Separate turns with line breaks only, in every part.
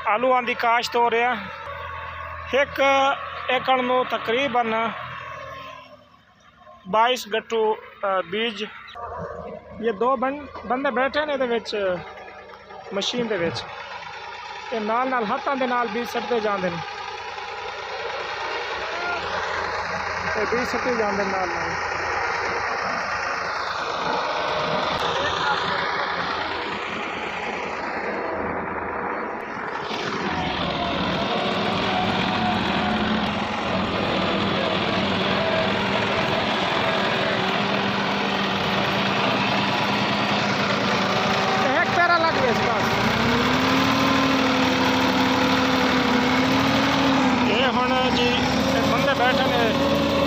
आलूआं दी काश्त हो रहा एक एकड़ में तकरीबन 22 गट्टू बीज। ये दो बंदे बैठे ने मशीन दे विच ते नाल हाथां दे नाल बीज सट्टदे जांदे ने ते बीज सट्टे जांदे नाल। बैठे ने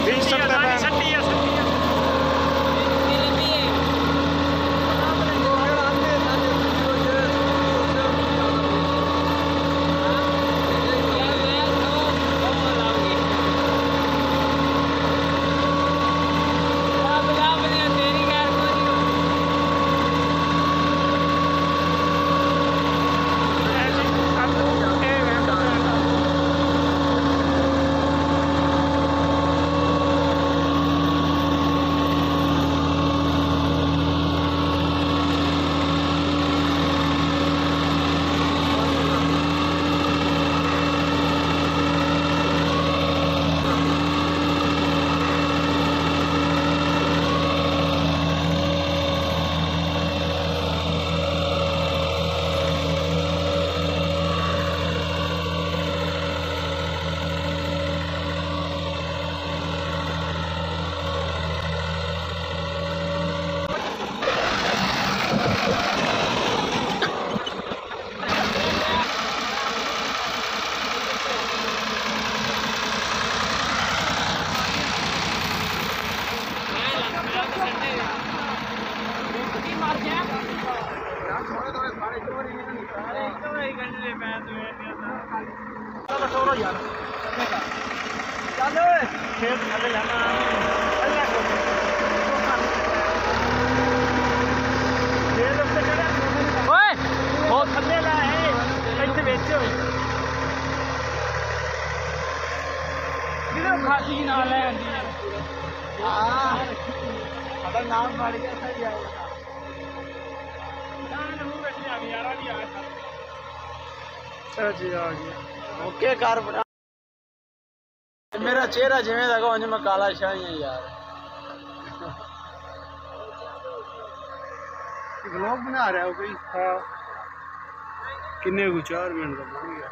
बीज सट्टदे पे नाम बढ़ गया सही जी आ गया। ओके कार बना मेरा चेहरा जिमें लगा मैं काला शाही है यार। व्लॉग बना रहा हो कोई? हाँ किन्ने को 4 मिनट का बन गया।